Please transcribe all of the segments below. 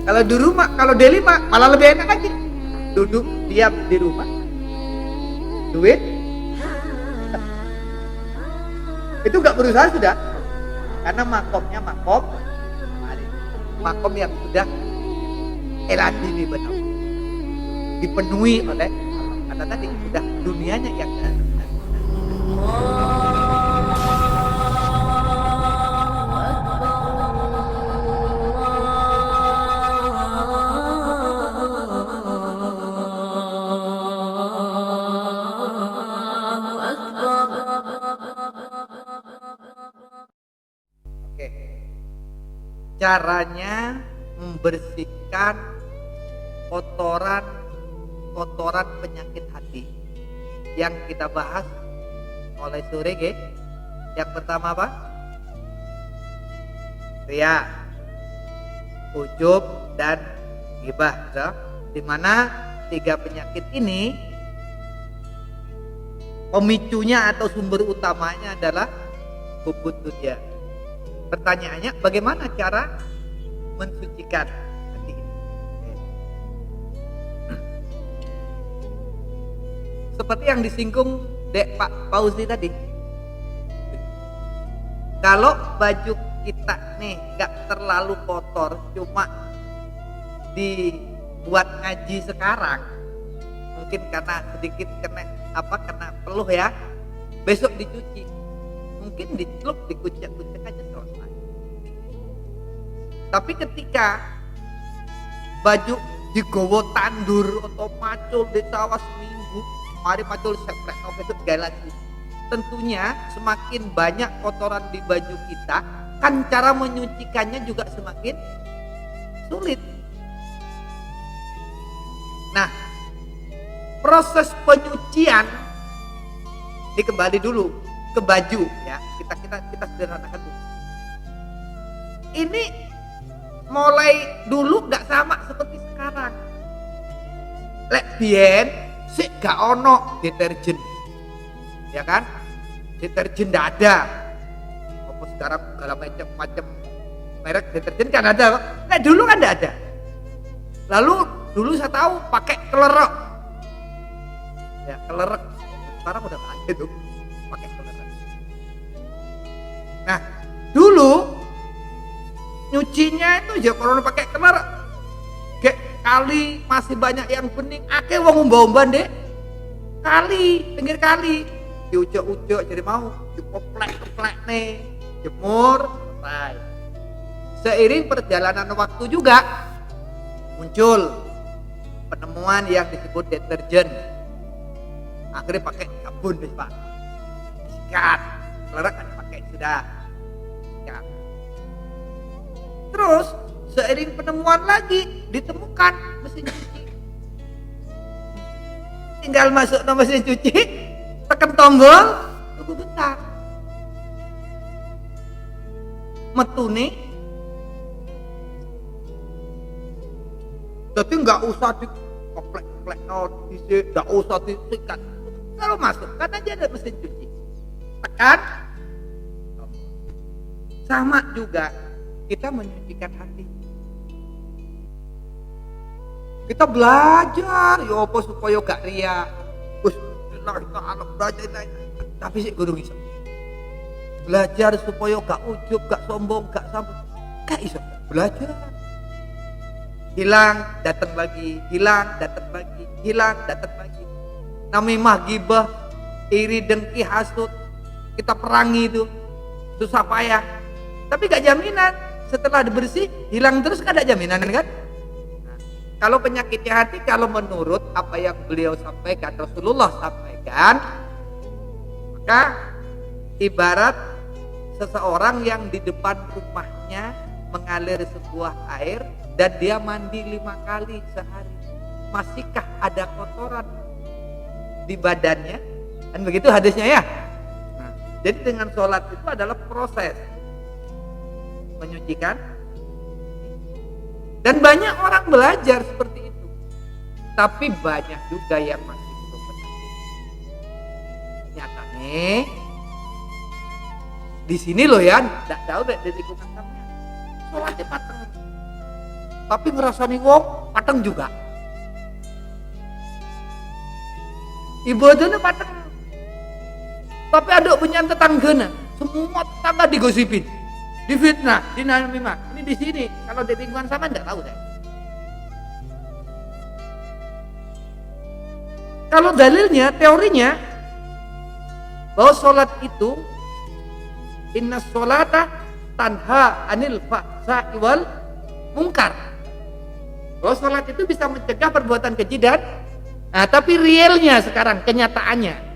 Kalau di rumah, kalau Delhi malah lebih enak lagi. Duduk diam di rumah, duit itu nggak berusaha sudah, karena makomnya makom yang sudah eladini benar, dipenuhi oleh karena tadi sudah dunianya yang caranya membersihkan kotoran penyakit hati yang kita bahas mulai sore, yang pertama apa? Riya, ujub, dan ghibah, di mana 3 penyakit ini pemicunya atau sumber utamanya adalah hubud dunya. Pertanyaannya, bagaimana cara mensucikan hati ini? Seperti yang disinggung Pak Fauzi tadi. Kalau baju kita nih gak terlalu kotor, cuma dibuat ngaji sekarang, mungkin karena sedikit kena peluh ya, besok dicuci, mungkin dicelup, dikucek-kucek aja selesai. Tapi ketika baju digowo tandur atau macul di sawah seminggu, mari macul seprek besok gak lagi, tentunya semakin banyak kotoran di baju kita, kan cara menyucikannya juga semakin sulit. Nah, proses penyucian ini kembali dulu ke baju ya, kita sederhanakan dulu. Ini mulai dulu gak sama seperti sekarang. Lek biyen sik gak ono deterjen, ya kan? Deterjen ndak ada. Apa sekarang segala macam merek deterjen kan ada. Lek dulu kan ndak ada. Lalu dulu saya tahu pakai kelerek. Ya, kelerek. Sekarang udah nggak ada tuh pakai kelerek. Nah, dulu nyucinya itu ya kalau pakai kelerek. Kayak kali masih banyak yang bening, akeh wong umba-umban deh. Kali, pinggir kali, diujuk-ujuk jadi mau dikoplek-koplek nih, jemur, selesai. Seiring perjalanan waktu juga muncul penemuan yang disebut deterjen. Akhirnya pakai sabun deh Pak, sikat, kelerek kan pakai sudah, sikat. Terus seiring penemuan lagi ditemukan mesin cuci. Tinggal masuk ke mesin cuci, tekan tombol, tunggu bentar. Metune, jadi nggak usah dikoplek-koplek, nggak usah disikat. Kalau masuk, kan aja ada mesin cuci. Tekan, sama juga kita menyucikan hati. Kita belajar ya apa supaya gak riya. Belajar tapi sih guru iso. Belajar supaya gak ujub, gak sombong, gak sambung. Gak iso. Belajar. Hilang, datang lagi, hilang, datang lagi, hilang, datang lagi. Namimah, ghibah, iri, dengki, hasud, kita perangi itu, susah payah. Tapi gak jaminan setelah bersih hilang terus, kan ada jaminan kan? Nah, kalau penyakitnya hati, kalau menurut apa yang beliau sampaikan, Rasulullah sampaikan, maka ibarat seseorang yang di depan rumahnya mengalir sebuah air dan dia mandi 5 kali sehari, masihkah ada kotoran di badannya? Kan begitu hadisnya ya. Nah, jadi dengan sholat itu adalah proses menyucikan, dan banyak orang belajar seperti itu, tapi banyak juga yang masih belum berhasil. Nyatanya di sini loh ya, tidak tahu di lingkungan kamu sholatnya matang, tapi ngerasani wong pateng juga. Ibadahnya pateng. Tapi ada punya tetanggana, semua tetangga digosipin, difitnah, dinamimah. Ini di sini, kalau di lingkungan sama enggak tahu saya. Kalau dalilnya, teorinya bahwa sholat itu inna sholata tanha anil fahsya'i wal munkar. Bahwa sholat itu bisa mencegah perbuatan keji dan tapi realnya sekarang, kenyataannya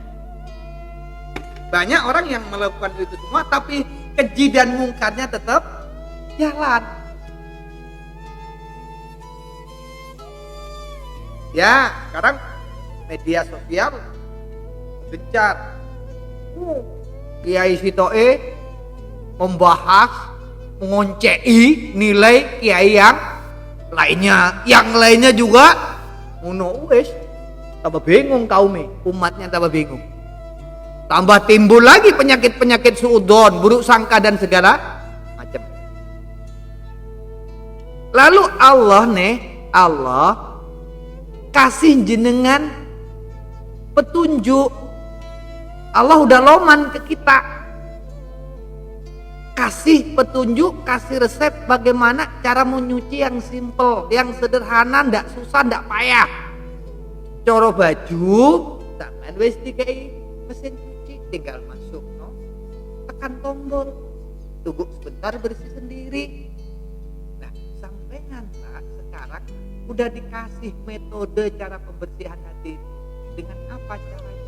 banyak orang yang melakukan itu semua, tapi keji dan mungkarnya tetap jalan. Ya, sekarang media sosial gencar. Kiai Sitoe membahas, mengoncei nilai kiai yang lainnya juga wes tambah bingung kaumnya, umatnya tambah bingung. Tambah timbul lagi penyakit-penyakit suudon, buruk sangka dan segala macam. Lalu Allah kasih jenengan petunjuk. Allah udah loman ke kita, kasih petunjuk, kasih resep bagaimana cara menyuci yang simple, yang sederhana, ndak susah, ndak payah. Coro baju sampean wis dikai mesin cuci, tinggal masuk tekan tombol, tunggu sebentar bersih sendiri. Nah, sampean sekarang udah dikasih metode cara pembersihan hati. Dengan apa caranya?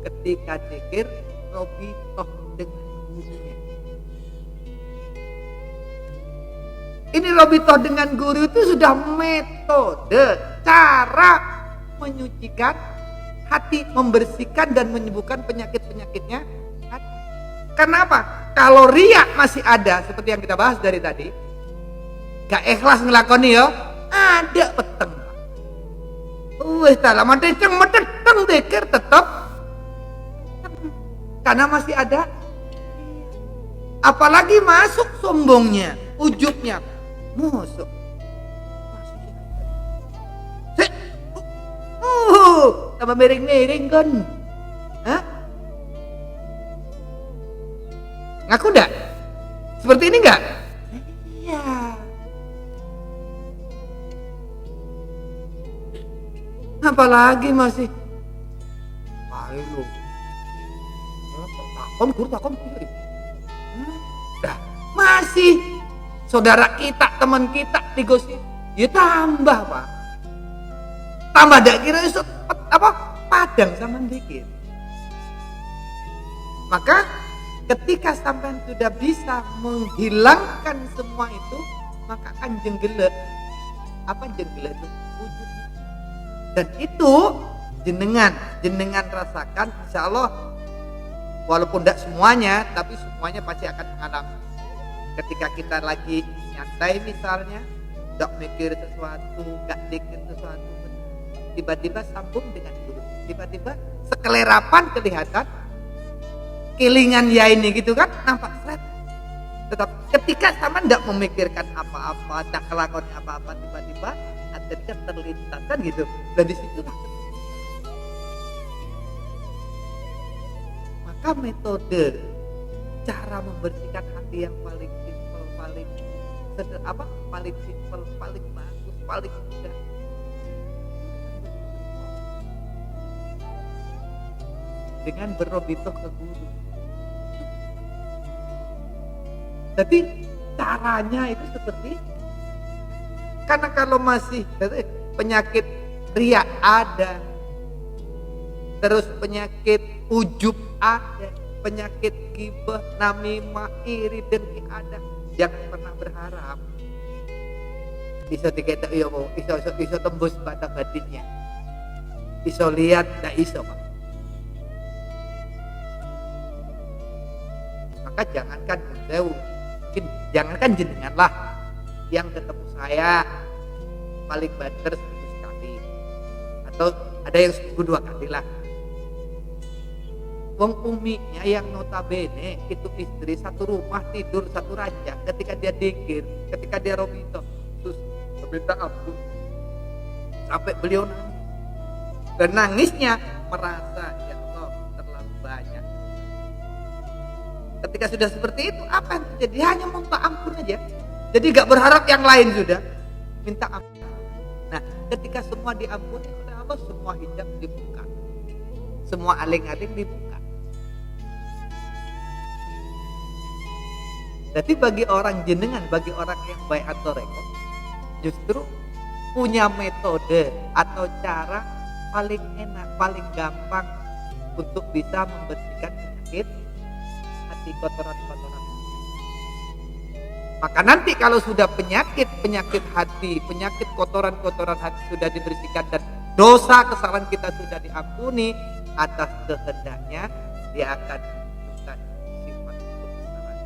Ketika zikir robitoh dengan gurunya. Ini robitoh dengan guru itu sudah metode cara menyucikan hati, membersihkan dan menyembuhkan penyakit-penyakitnya hati. Karena apa? Kalau riak masih ada, seperti yang kita bahas dari tadi, gak ikhlas ngelakoni ada peteng. Wes tak lama deceng medeteng dekir tetap, karena masih ada. Apalagi masuk sombongnya, ujubnya, masuk. Tambah miring-miring kan? Hah? Ngaku enggak? Seperti ini enggak? Iya. Apalagi masih ayo. Takon. Dah, masih saudara kita, teman kita digosip. Ya tambah, Pak. Tambah dak kira iso padang sama dikit. Maka ketika sampean sudah bisa menghilangkan semua itu, maka akan jenggele. Apa jenggele itu? Wujudnya. Dan itu jenengan rasakan, insya Allah, walaupun tidak semuanya, tapi semuanya pasti akan mengalami. Ketika kita lagi nyantai misalnya, tidak mikir sesuatu, gak dikir sesuatu, tiba-tiba sambung dengan guru, tiba-tiba sekelerapan kelihatan, kilingan ya ini gitu kan, nampak flat. Tetap ketika sama tidak memikirkan apa-apa, tak kelakon apa-apa, tiba-tiba adanya terlintas kan gitu. Dan disitulah maka metode cara membersihkan hati yang paling simpel, paling simpel, paling bagus, paling mudah, dengan berobitoh ke guru. Jadi caranya itu seperti, karena kalau masih penyakit riak ada, terus penyakit ujub ada, penyakit ghibah, namimah, iri, dengki ada, jangan pernah berharap iso diketok iso tembus batas batinnya, iso lihat, tidak iso, Pak. Maka jangankan jenengan lah yang ketemu saya paling banter seminggu sekali, atau ada yang seminggu 2 kali lah. Wong uminya yang notabene itu istri satu rumah tidur satu ranjang, ketika dia dikir, ketika dia robito, meminta ampun. Sampai beliau nangis. Dan nangisnya merasa, ya Allah, terlalu banyak. Ketika sudah seperti itu, apa yang terjadi? Hanya minta ampun aja. Jadi gak berharap yang lain sudah. Minta ampun. Nah, ketika semua diampuni oleh Allah, semua hijab dibuka. Semua aling-aling dibuka. Jadi bagi orang jenengan, bagi orang yang baik atau rekor, justru punya metode atau cara paling enak, paling gampang untuk bisa membersihkan penyakit hati, kotoran-kotoran. Maka nanti kalau sudah penyakit hati, penyakit kotoran-kotoran hati sudah dibersihkan dan dosa kesalahan kita sudah diampuni, atas kehendaknya dia akan menunjukkan sifat kebesaran.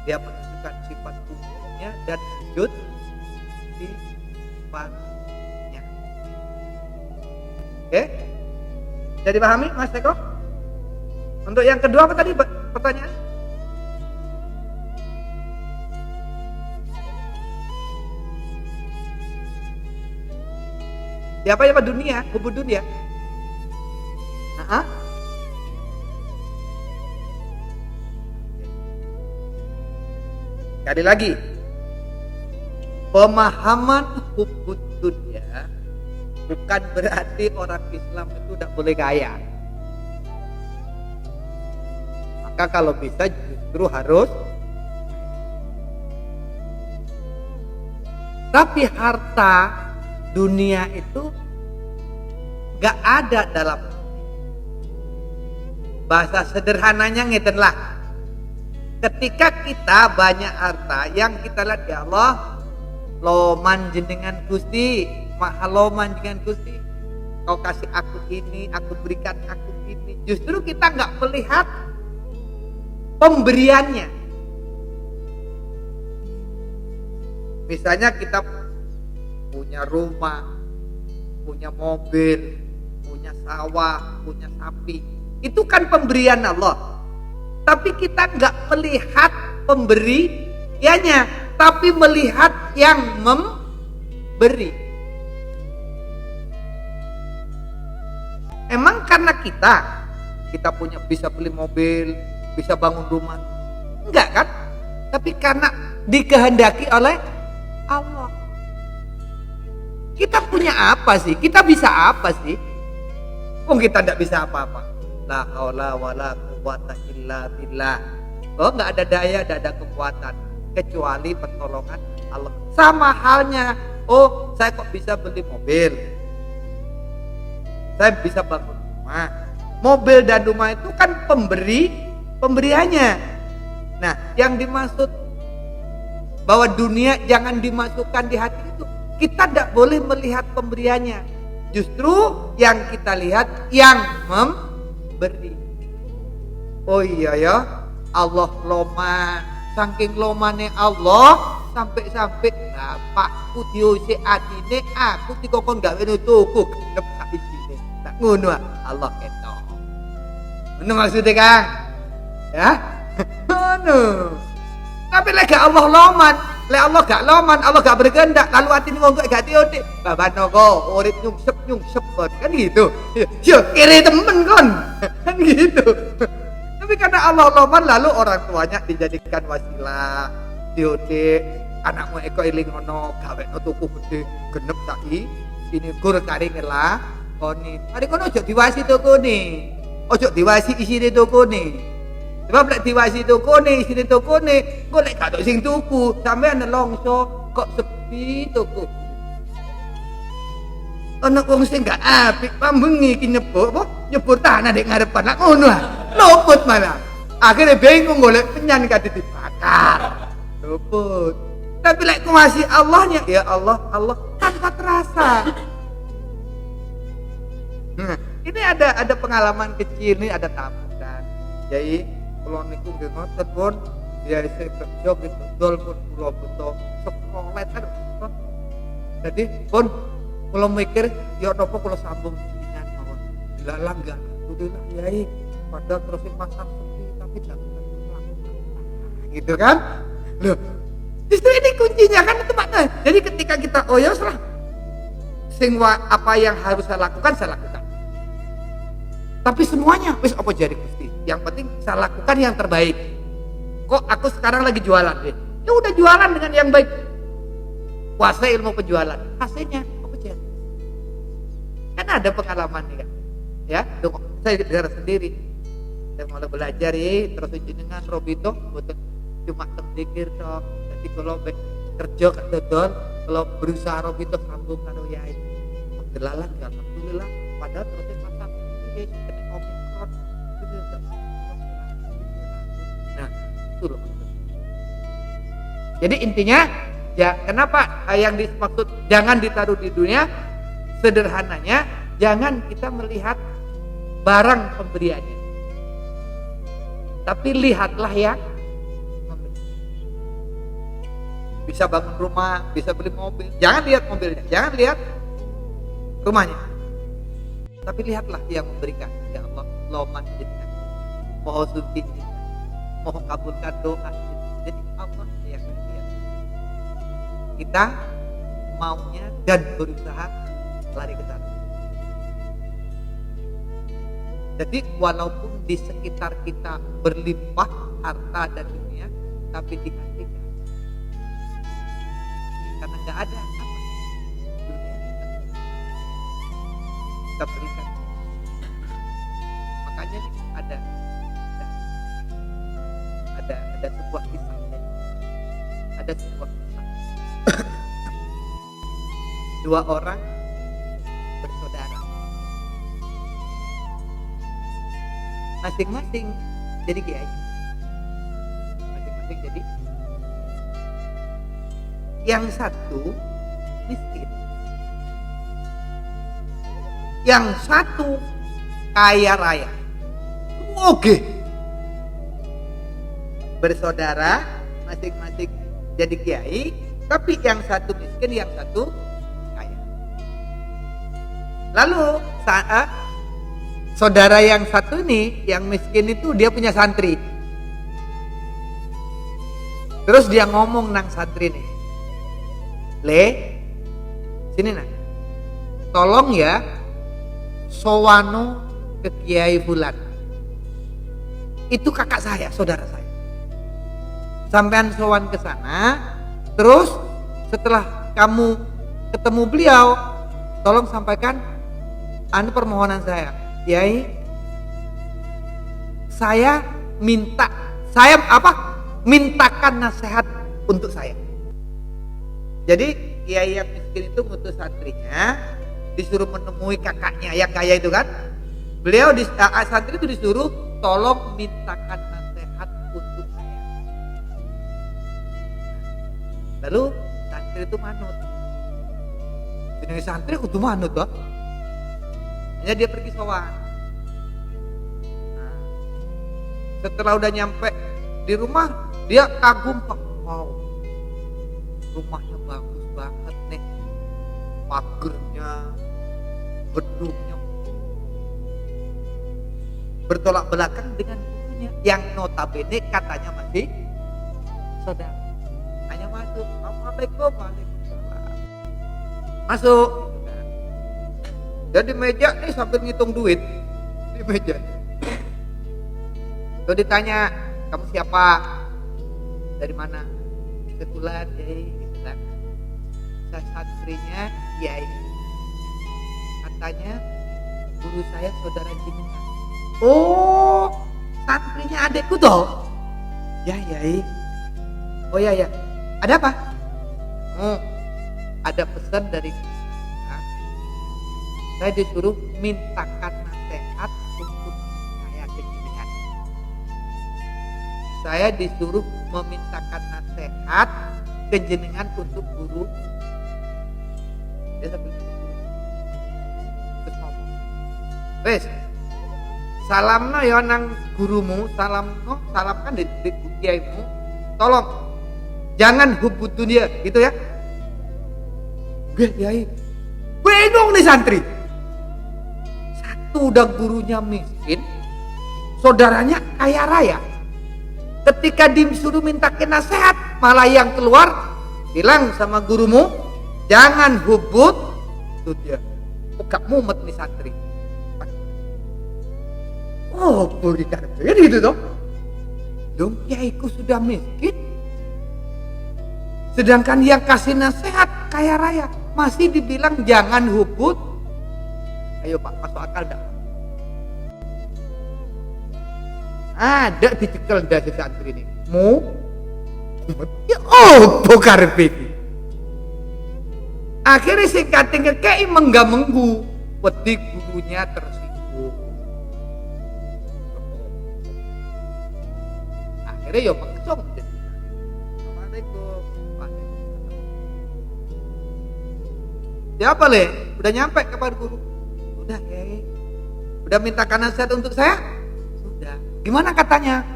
Dia menunjukkan sifat umumnya dan wujud sifatnya. Oke? Jadi pahami Mas Eko? Untuk yang kedua apa tadi pertanyaan? Siapa ya Pak dunia? Hubud dunia? Nah, sekali lagi, pemahaman hubud dunia bukan berarti orang Islam itu tidak boleh kaya. Maka kalau bisa justru harus. Tapi harta dunia itu gak ada dalam. Bahasa sederhananya ngeten lah. Ketika kita banyak harta, yang kita lihat, ya Allah, loman jenengan Gusti, mahal loman jenengan Gusti, kau kasih aku ini, aku berikan aku ini. Justru kita gak melihat pemberiannya. Misalnya kita punya rumah, punya mobil, punya sawah, punya sapi. Itu kan pemberian Allah. Tapi kita nggak melihat pemberiannya, tapi melihat yang memberi. Emang karena kita punya bisa beli mobil, bisa bangun rumah? Enggak kan? Tapi karena dikehendaki oleh Allah. Kita punya apa sih? Kita bisa apa sih? Kita tidak bisa apa-apa. La haula wala quwwata illa billah. Enggak ada daya, tidak ada kekuatan kecuali pertolongan Allah. Sama halnya, saya kok bisa beli mobil, saya bisa bangun rumah. Mobil dan rumah itu kan pemberiannya. Nah, yang dimaksud bahwa dunia jangan dimasukkan di hati itu, kita tidak boleh melihat pemberiannya. Justru yang kita lihat yang memberi. Oh iya ya, Allah loma, saking lomane Allah sampai bapakku diusik atine, aku dikokon gawe tuku genep sak isine. Tak ngono Allah ketok. Ngono maksudnya Kang? Ya? Ngono. Tapi lek gak Allah loman, lek Allah gak loman, Allah gak berkehendak, lalu atine wong gak diotik. Bapak noko urip nyungsep kan gitu. Yo kiri temen kon. Kan gitu. Tapi karena Allah loman, lalu orang tuanya dijadikan wasilah, diotik, anakmu eko eling ngono, gawekno tuku gede genep saiki, ini gur kari ngelah, koni. Ari kono ojo diwasi tukune. Ojo diwasi isine tukune. Sebab lek diwasi tukune, isine tukune, engko lek gak sing tuku, sampean nelongso kok sepi tuku. Ana wong sing gak apik pambengi iki nyebur tanah nek ngarepan. Lah ngono ah. Luput malah. Akhirnya bingung golek penyan kate dibakar. Luput. Tapi lek masih Allahnya, ya Allah tanpa terasa. Nah, ini ada pengalaman kecil nih, ada tamu kan. Jadi kalau niku nggih ngoten pun biasa kerja gitu dol pun kula butuh sekolah kan. Jadi pun kula mikir ya napa kula sambung dengan mawon. Dilalang enggak alhamdulillah yai padahal terus pasar sepi tapi jangan gitu kan. Loh, justru ini kuncinya kan itu Pak. Jadi ketika kita lah, apa yang harus saya lakukan, saya lakukan. Tapi semuanya wis apa jadi Gusti. Yang penting saya lakukan yang terbaik. Kok aku sekarang lagi jualan, deh. Ya udah jualan dengan yang baik. Kuasai ilmu penjualan. Hasilnya apa jadi? Kan ada pengalaman nih kan. Ya, saya dengar sendiri. Saya mulai belajar terus jenengan Robito boten cuma terpikir tok. Jadi kalau kerja kan dodol, kalau berusaha Robito sambung karo yai. Delalan ya alhamdulillah, padahal terus pasar kena omikron. Nah, itu loh. Jadi intinya ya kenapa yang dimaksud jangan ditaruh di dunia, sederhananya jangan kita melihat barang pemberiannya, tapi lihatlah yang memberi. Bisa bangun rumah, bisa beli mobil, jangan lihat mobilnya, jangan lihat rumahnya, tapi lihatlah yang memberikan. Ya Allah, Allahumma jinkan, mohon suci jinkan, mohon kabulkan doa. Jadi Allah yang lihat. Kita maunya dan berusaha lari ke sana. Jadi walaupun di sekitar kita berlimpah harta dan dunia, tapi di hati karena nggak ada apa dunia kita berikan. Makanya nih ada sebuah kisah, ada sebuah kisah. Dua orang bersaudara, masing-masing jadi kiai, masing-masing jadi. Yang satu miskin, yang satu kaya raya. Oke, bersaudara masing-masing jadi kiai, tapi yang satu miskin, yang satu kaya. Lalu saat saudara yang satu ini, yang miskin itu dia punya santri. Terus dia ngomong nang santri nih, "Le, sini nak, tolong ya sowano ke Kiai Fulan. Itu kakak saya, saudara saya. Sampean sowan ke sana, terus setelah kamu ketemu beliau, tolong sampaikan permohonan saya. Kiai, saya mintakan nasihat untuk saya." Jadi kiai yang miskin itu ngutus santrinya, disuruh menemui kakaknya yang kaya itu kan. Beliau santri itu disuruh tolong mintakan nasihat untuk saya. Lalu santri itu manut. Jadi santri kudu manut toh. Hanya dia pergi sowan. Nah, setelah udah nyampe di rumah, dia kagum, Pak. Wow, rumahnya bagus banget nih, pagernya, gedungnya, bertolak belakang dengan gurunya yang notabene katanya masih saudara. Hanya masuk, assalamualaikum, waalaikumsalam. Masuk. Jadi meja nih sambil ngitung duit di meja. Tuh ditanya, "Kamu siapa? Dari mana?" "Kebetulan Kiai." Saya santrinya Kiai. Katanya guru saya saudara jenengan. "Oh, santrinya adekku toh?" "Ya, Yai." "Oh ya. Ada apa?" "Ada pesan dari saya disuruh mintakan nasihat untuk saya ke jenengan. Saya disuruh memintakan nasihat ke jenengan untuk guru." Dia sambil terus ngomong, "Wes, salamno ya nang gurumu, salam kan di kiaimu. Tolong jangan hubud dunia," gitu ya. Gue Kiai bingung nih santri. Satu udah gurunya miskin, saudaranya kaya raya. Ketika disuruh mintakin nasihat, malah yang keluar bilang sama gurumu, Jangan hubut dunia. Gak mumet nih santri. Oh, boleh karpet gitu toh. Dong, kiaiku sudah miskin. Sedangkan yang kasih nasihat kaya raya masih dibilang jangan hubut. Ayo Pak, masuk akal dah. Ada dicekel dari santri ini. Ya karpet. Akhirnya singkat ngekei mengganggu. Wedi gurunya tersinggung. Akhirnya ya mengesong. Assalamualaikum. Siapa le? Udah nyampe kabar guru? Udah ya. Udah mintakan nasihat untuk saya? Sudah. Gimana katanya?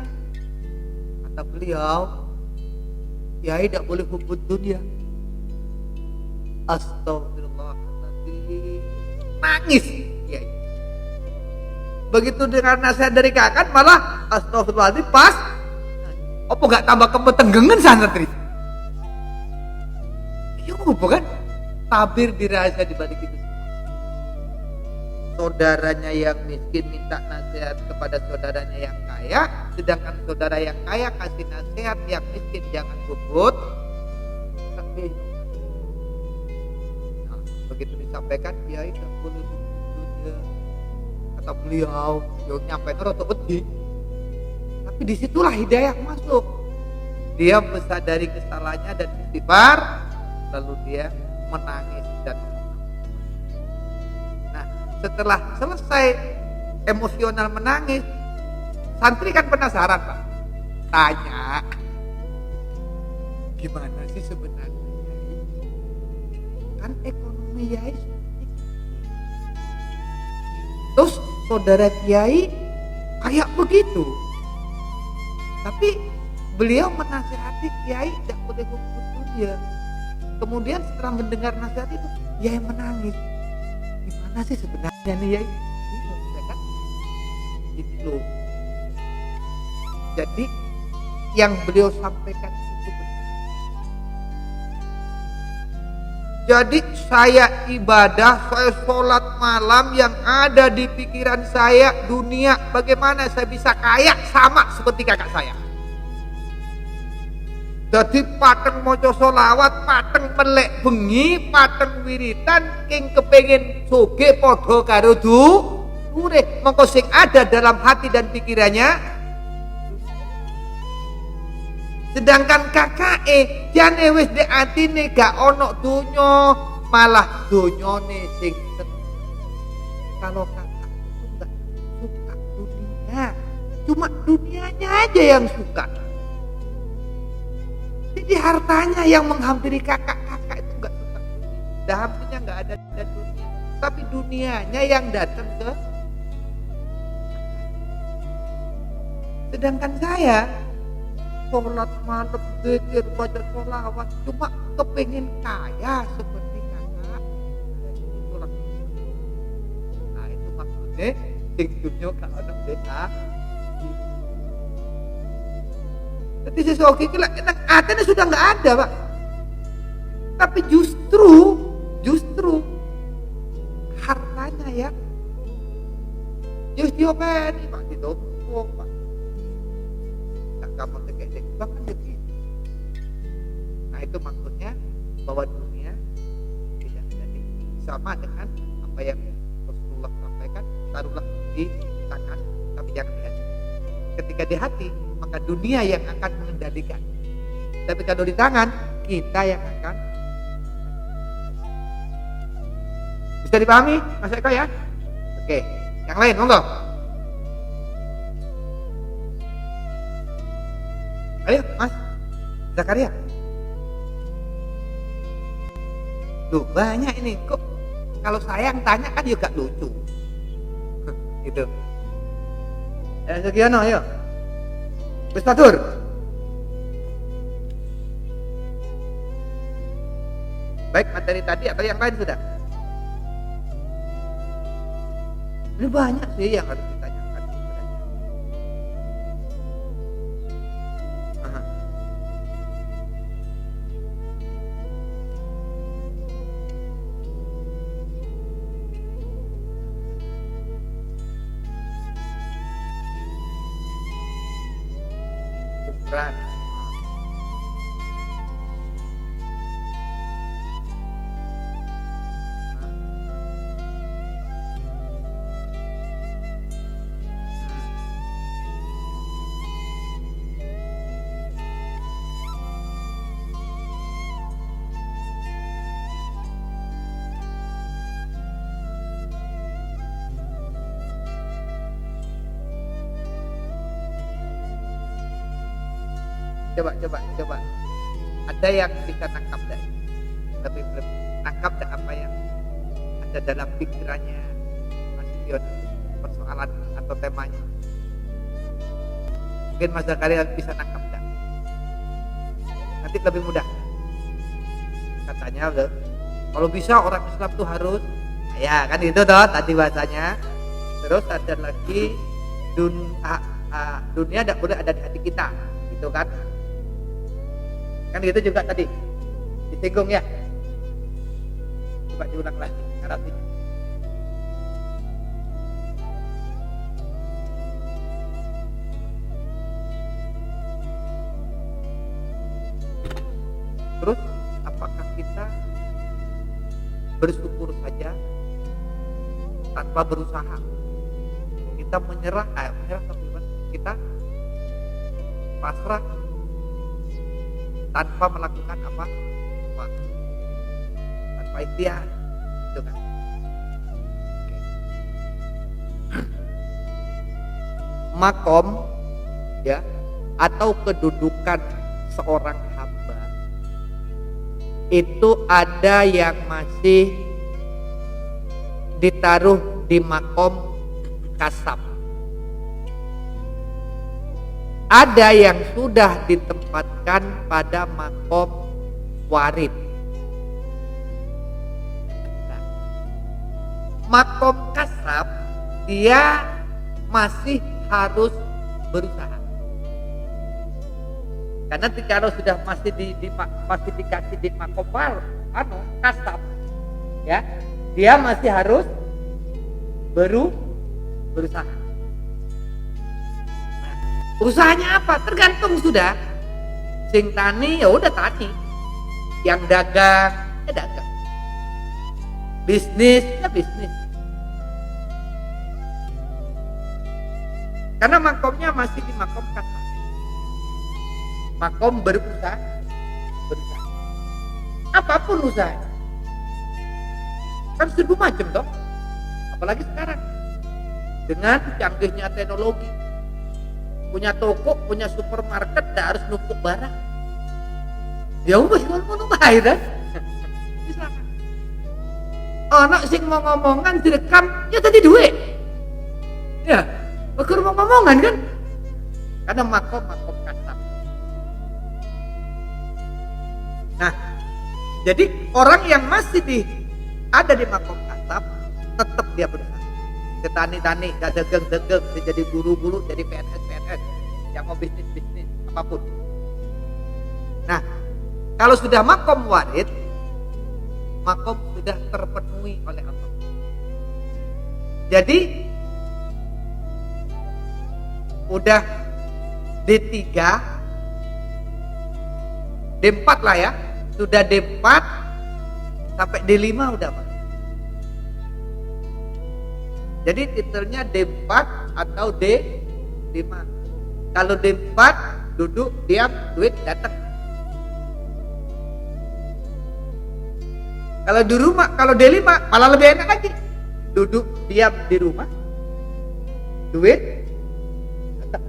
Kata beliau, Kiai tidak boleh hubut dunia. Astagfirullahaladzim. Nangis Kiai. Begitu dengar nasihat dari kakak malah astagfirullahaladzim pas. Apa gak tambah kepetenggengan santri? Iya bukan? Tabir dirahsia di balik itu. Saudaranya yang miskin minta nasihat kepada saudaranya yang kaya, sedangkan saudara yang kaya kasih nasihat yang miskin jangan hubut. Tapi begitu disampaikan, Kiai tidak boleh hubut. Kata beliau, yang nyampe rotok wedi. Tapi disitulah hidayah masuk. Dia bersadari kesalahannya dan istighfar, lalu dia menangis dan setelah selesai emosional menangis, santri kan penasaran Pak, tanya gimana sih sebenarnya Yai? Kan ekonomi Yai seperti ini. Terus saudara Kiai kayak begitu, tapi beliau menasihati Kiai tidak boleh hubut dunia. Kemudian setelah mendengar nasihat itu, Yai menangis. Gimana sih sebenarnya nih Yai? Ya kan? Gitu loh. Jadi yang beliau sampaikan itu benar. Jadi saya ibadah, saya sholat malam, yang ada di pikiran saya dunia, bagaimana saya bisa kaya sama seperti kakak saya. Jadi pateng moco solawat, pateng melek bengi, pateng wiritan, king kepengen soge podo karo ureh mongko sing ada dalam hati dan pikirannya. Sedangkan kakake jane wis di atine gak ono donya, malah donyane sing seneng. Kalau kakak itu enggak suka dunia, cuma dunianya aja yang suka. Jadi hartanya yang menghampiri kakak-kakak itu enggak suka dunia. Dahamnya enggak ada dunia, tapi dunianya yang datang ke. Sedangkan saya sholat malam, zikir, baca sholawat, cuma kepingin kaya seperti kakak. Nah itu maksudnya sing dunia gak ada beda. Jadi sesuatu itu enak hatinya sudah nggak ada Pak. Tapi justru hartanya ya just diopeni Pak, ditumpuk Pak. Tak kamu tegak bahkan begitu. Nah itu maksudnya bahwa dunia tidak jadi sama dengan apa yang Rasulullah sampaikan. Taruhlah di tangan, tapi jangan di hati. Ketika di hati, maka dunia yang akan mengendalikan. Tapi kalau di tangan, kita yang akan. Bisa dipahami Mas Eko ya? Oke, yang lain monggo. Ayo Mas Zakaria. Loh banyak ini kok. Kalau saya yang tanya kan juga lucu. Gitu. Sekian ayo. Wis matur. Baik materi tadi atau yang lain sudah? Ini banyak sih yang harus ditanyakan sebenarnya. Berat. Coba. Ada yang bisa nangkap dari lebih nangkap apa yang ada dalam pikirannya Mas Dion, persoalan atau temanya. Mungkin Mas Zakaria bisa nangkap dan nanti lebih mudah. Katanya kalau bisa orang Islam tuh harus, ya kan itu toh tadi bahasanya. Terus ada lagi dunia tidak boleh ada di hati kita, gitu kan? Kan gitu juga tadi disinggung ya. Coba diulang lagi artinya. Terus apakah kita bersyukur saja tanpa berusaha? Kita menyerah kita pasrah tanpa melakukan apa? Tanpa ikhtiar, gitu kan? Oke. Makom, ya, atau kedudukan seorang hamba itu ada yang masih ditaruh di makom kasab. Ada yang sudah ditempatkan pada makom warid. Nah, makom kasab dia masih harus berusaha. Karena kalau sudah masih masih dikasih di makom kasab, ya, dia masih harus berusaha. Usahanya apa? Tergantung sudah. Sing tani ya udah tani. Yang dagang ya dagang. Bisnis ya bisnis. Karena makomnya masih di makom kasab. Makom berusaha. Apapun usahanya. Kan 1000 macam toh. Apalagi sekarang. Dengan canggihnya teknologi. Punya toko, punya supermarket, tidak harus numpuk barang. Ya udah, kalau mau dah. Bisa. Anak sing mau ngomongan direkam, ya tadi duit. Ya, bagus mau ngomongan kan? Karena makom kasab. Nah, jadi orang yang masih ada di makom kasab, tetap dia berusaha. Tani, dagang, jadi guru, jadi PNS, yang mau bisnis, apapun. Nah, kalau sudah makom warid, makom sudah terpenuhi oleh Allah. Jadi, udah D3, D4 lah ya, sudah D4 sampai D5 udah Pak. Jadi titelnya D4 atau D5. Kalau D4 duduk diam duit datang. Kalau di rumah, kalau D5 malah lebih enak lagi. Duduk diam di rumah, duit datang.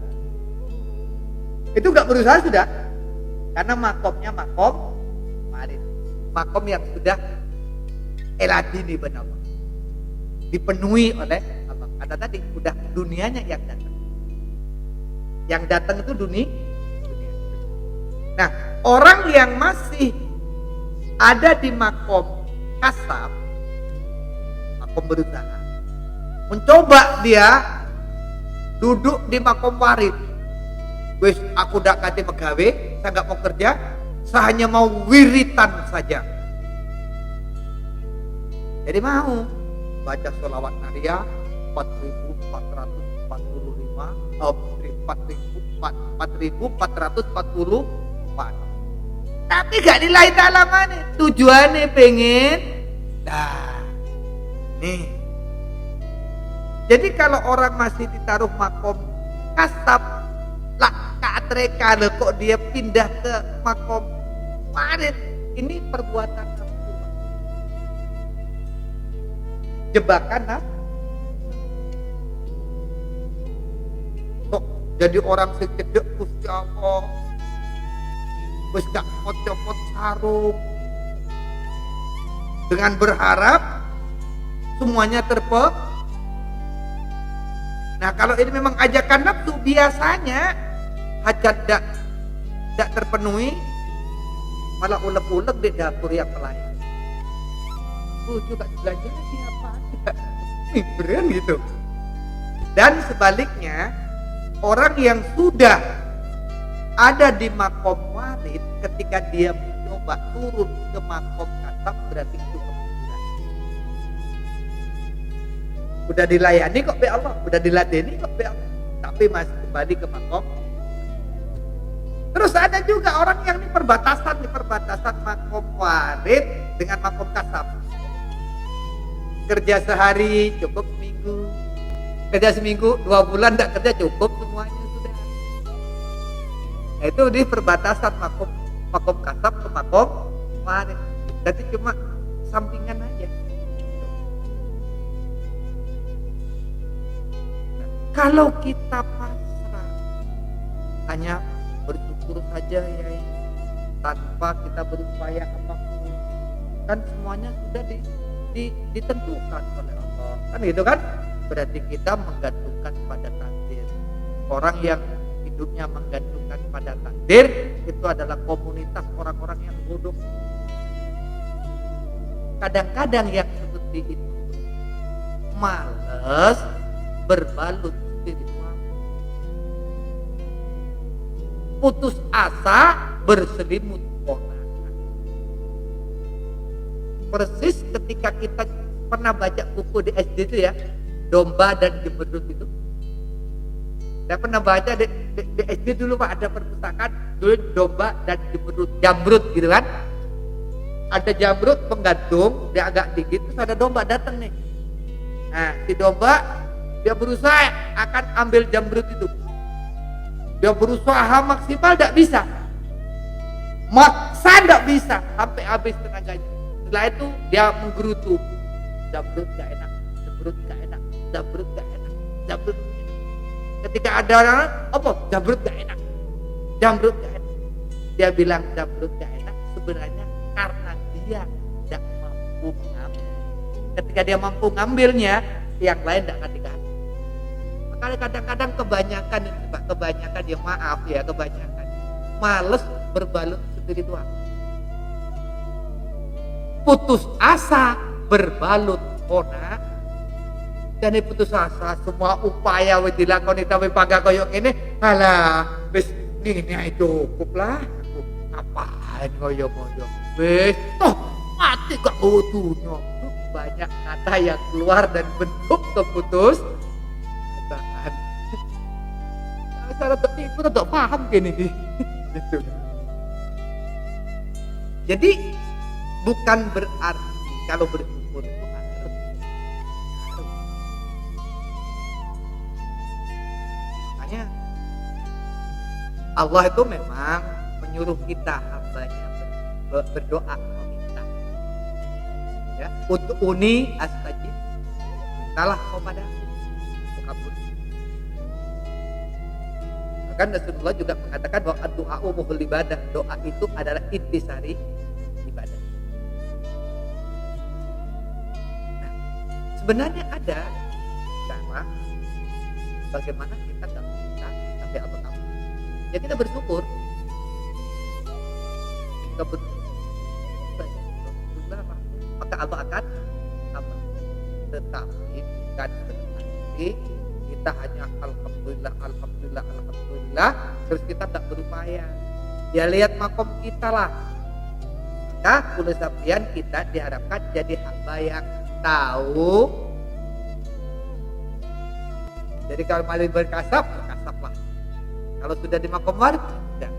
Itu nggak berusaha sudah, karena makomnya makom warid, makom yang sudah eladini benar. Dipenuhi oleh Allah. Kata tadi udah dunianya yang datang. Yang datang itu dunia. Nah, orang yang masih ada di makom kasab, makom berusaha, mencoba dia duduk di makom warid. Wes, aku udah kate pegawe, saya nggak mau kerja, saya hanya mau wiritan saja. Jadi mau baca sholawat Naria 4445 1000 4.444. Tapi gak nilai ta'lamane. Tujuannya pengen. Nah, nih. Jadi kalau orang masih ditaruh makom kasab, lah kaatreka kok dia pindah ke makom warid. Ini perbuatan nafsu. Jebakan nafsu. Kok jadi orang sekedek Gusti Allah. Wis gak copot sarung. Dengan berharap semuanya Nah, kalau ini memang ajakan nafsu, biasanya hajat tidak terpenuhi, malah ulek-ulek di dapur yang lain. Juga belajar siapa aja, beneran gitu. Dan sebaliknya, orang yang sudah ada di makom warid, ketika dia mencoba turun ke makom kasab, berarti itu kemunduran. Udah dilayani kok be Allah, udah diladeni kok be Allah, tapi masih kembali ke makom. Terus ada juga orang yang di perbatasan makom warid dengan makom kasab. Kerja sehari cukup seminggu, kerja seminggu 2 bulan tidak kerja cukup semuanya sudah. Nah, itu di perbatasan makom kasab ke makom warid. Jadi cuma sampingan aja. Nah, kalau kita pasrah, hanya bersyukur saja ya, tanpa kita berupaya apapun, kan semuanya sudah ditentukan oleh Allah, kan gitu kan? Berarti kita menggantungkan pada takdir. Orang yang hidupnya menggantungkan pada takdir itu adalah komunitas orang-orang yang bodoh. Kadang-kadang yang seperti itu malas berbalut spiritual, putus asa berselimut ponakan. Persis ketika kita pernah baca buku di SD itu ya, Domba dan Jemberut itu. Saya pernah baca di SD dulu Pak, ada perpustakaan dulu Domba dan Jamrut gitu kan. Ada jamrut penggantung, dia agak tinggi, terus ada domba datang nih. Nah, si domba dia berusaha akan ambil jamrut itu. Dia berusaha maksimal, tidak bisa. Maksa tidak bisa, sampai habis tenaganya. Setelah itu dia menggerutu. Jamrut gak enak, jamrut gak enak, jamrut gak enak, jamrut gak enak. Ketika ada orang, apa? Jamrut gak enak, jamrut gak enak. Dia bilang jamrut gak enak, sebenarnya karena dia tidak mampu mengambil. Ketika dia mampu ngambilnya, yang lain tidak akan dikasih. Makanya kadang-kadang kebanyakan ya maaf ya, kebanyakan males berbalut spiritual. Putus asa berbalut pona. Dan putus asa semua upaya wis dilakoni tapi pagak koyo ngene, halah wis ngene cukup lah. Ngapain ngoyo-ngoyo? Wis toh mati gak butuhnya. Banyak kata yang keluar dan bentuk keputus asaan. Cara tertipu tidak paham gini gitu. Jadi bukan berarti kalau bersyukur itu harus. Makanya Allah itu memang menyuruh kita hambanya berdoa meminta. Ya, untuk uni astajib, mintalah kepada kabul. Bahkan Rasulullah juga mengatakan bahwa doa muhul ibadah, doa itu adalah intisari ibadah. Nah, sebenarnya ada cara bagaimana kita tak minta tapi Allah tahu. Ya kita bersyukur. Kita bersyukur, maka Allah akan apa? Tetapi bukan berarti kita hanya alhamdulillah terus kita tak berupaya. Ya lihat makom kita lah. Maka kulit sapian kita diharapkan jadi hamba yang tahu. Jadi kalau mari berkasab lah. Kalau sudah di makom warid, sudah.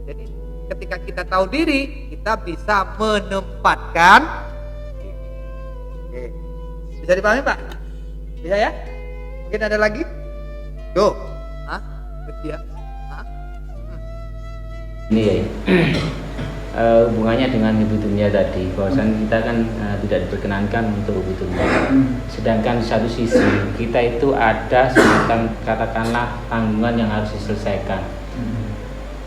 Jadi ketika kita tahu diri, kita bisa menempatkan diri. Oke. Bisa dipahami Pak? Bisa ya? Mungkin ada lagi? Go. Hah? Betul ya? Hah? Ini ya. Hubungannya dengan ibu dunia tadi, bahwasan kita kan tidak diperkenankan untuk ibu dunia. Sedangkan di satu sisi kita itu ada semacam katakanlah tanggungan yang harus diselesaikan.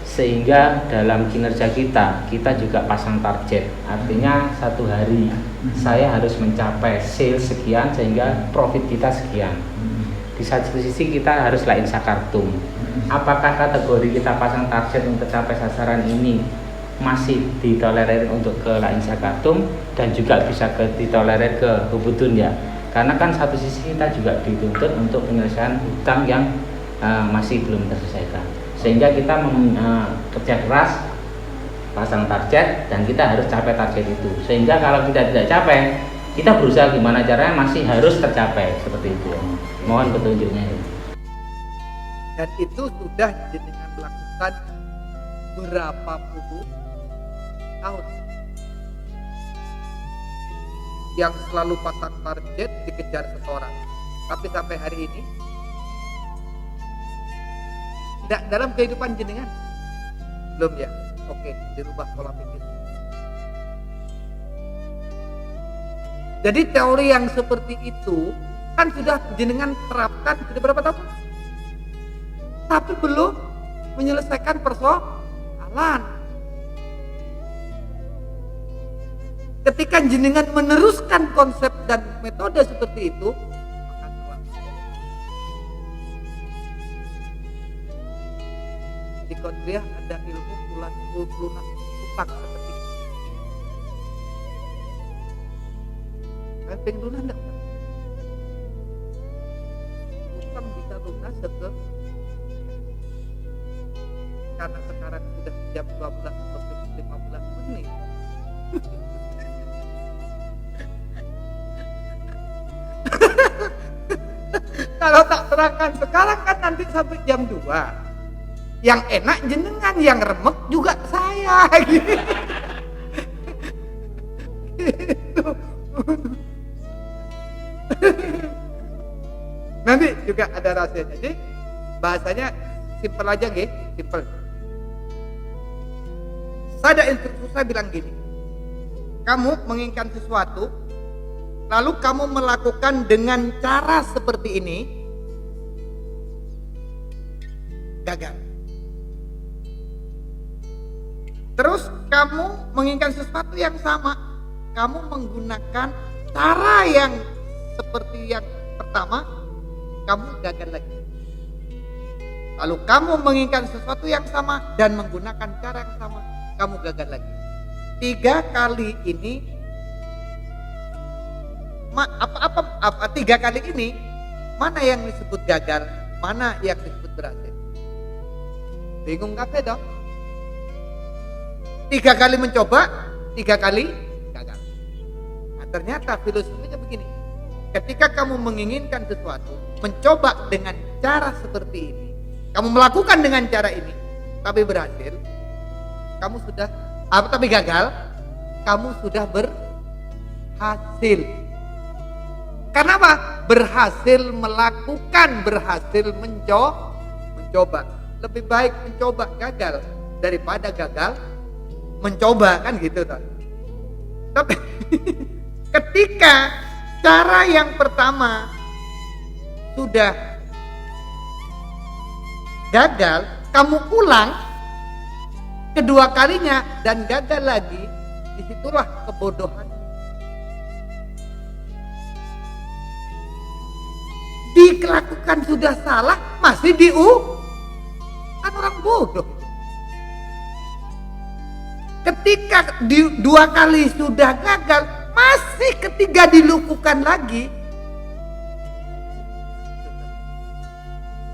Sehingga dalam kinerja kita juga pasang target. Artinya satu hari saya harus mencapai sales sekian sehingga profit kita sekian. Di satu sisi kita harus lain sakartum. Apakah kategori kita pasang target untuk capai sasaran ini masih ditolerir untuk ke lain sakartum dan juga bisa ditolerir ke hubudun ya? Karena kan satu sisi kita juga dituntut untuk penyelesaian hutang yang masih belum terselesaikan. Sehingga kita kerja keras, pasang target dan kita harus capai target itu. Sehingga kalau kita tidak capai, kita berusaha gimana caranya masih harus tercapai seperti itu. Mohon petunjuknya. Dan itu sudah dengan melakukan berapa puluh tahun. Yang selalu pasang target dikejar setoran. Tapi sampai hari ini tidak dalam kehidupan jenengan. Belum ya? Oke, dirubah pola pikir. Jadi teori yang seperti itu kan sudah jenengan terapkan sudah berapa tahun? Tapi belum menyelesaikan persoalan. Ketika jenengan meneruskan konsep dan metode seperti itu, maka di Kodriah ada ilmu lunas utang seperti itu. Kan lunas enggak? Utang bisa lunas setelah karena sekarang sudah jam 12:15 menit. Kalau tak terangkan sekarang kan nanti sampai jam 2. Yang enak jenengan, yang remek juga saya gitu. Nanti juga ada rahasianya. Jadi bahasanya simpel aja gitu, simpel. Saya ada instruksi, saya bilang gini. Kamu menginginkan sesuatu, lalu kamu melakukan dengan cara seperti ini, gagal. Terus kamu menginginkan sesuatu yang sama, kamu menggunakan cara yang seperti yang pertama, kamu gagal lagi. Lalu kamu menginginkan sesuatu yang sama dan menggunakan cara yang sama, kamu gagal lagi. 3 kali ini, 3 kali ini, mana yang disebut gagal, mana yang disebut berhasil? Bingung kafe dong? 3 kali mencoba, 3 kali gagal. Nah, ternyata filosofinya begini. Ketika kamu menginginkan sesuatu, mencoba dengan cara seperti ini, kamu melakukan dengan cara ini, tapi berhasil, kamu sudah, tapi gagal, kamu sudah berhasil. Karena apa? Berhasil melakukan, berhasil mencoba. Lebih baik mencoba gagal daripada gagal mencoba, kan gitu toh. Tapi ketika cara yang pertama sudah gagal, kamu ulang kedua kalinya dan gagal lagi, disitulah kebodohan. Dilakukan sudah salah, masih kan orang bodoh. Ketika 2 kali sudah gagal, masih ketiga dilakukan lagi,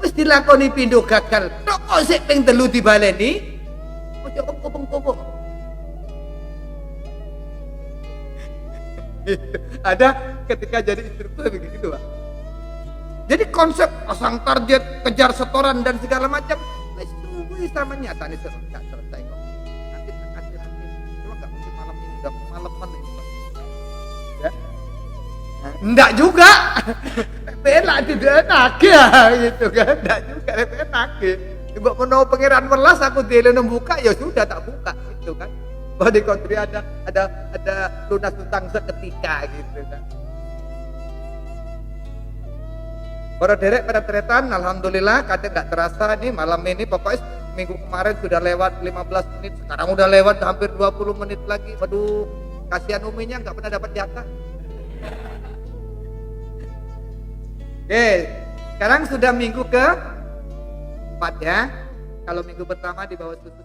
wis dilakoni pindho gagal, tok kok sik ping 3 dibaleni, ojo kepung-kepung. Ada ketika jadi instruktur begitu, Pak. Jadi konsep pasang target, kejar setoran dan segala macam, wis sama nyata nih nggak selesai kok. Nanti tak kasih nanti, cuma nggak mungkin malam ini, udah malaman ini. Ya. Nah, enggak juga, enak tidak enak ya gitu kan, enggak juga enak gitu. Coba mau pangeran welas aku dele buka ya sudah tak buka gitu kan. Bahwa di kontri ada lunas utang seketika gitu kan. Para derek pada teretan, alhamdulillah kadang nggak terasa nih malam ini pokoknya minggu kemarin sudah lewat 15 menit, sekarang udah lewat hampir 20 menit lagi. Waduh, kasihan Uminya nggak pernah dapat jatah. Oke, sekarang sudah minggu ke 4 ya. Kalau minggu pertama di bawah susu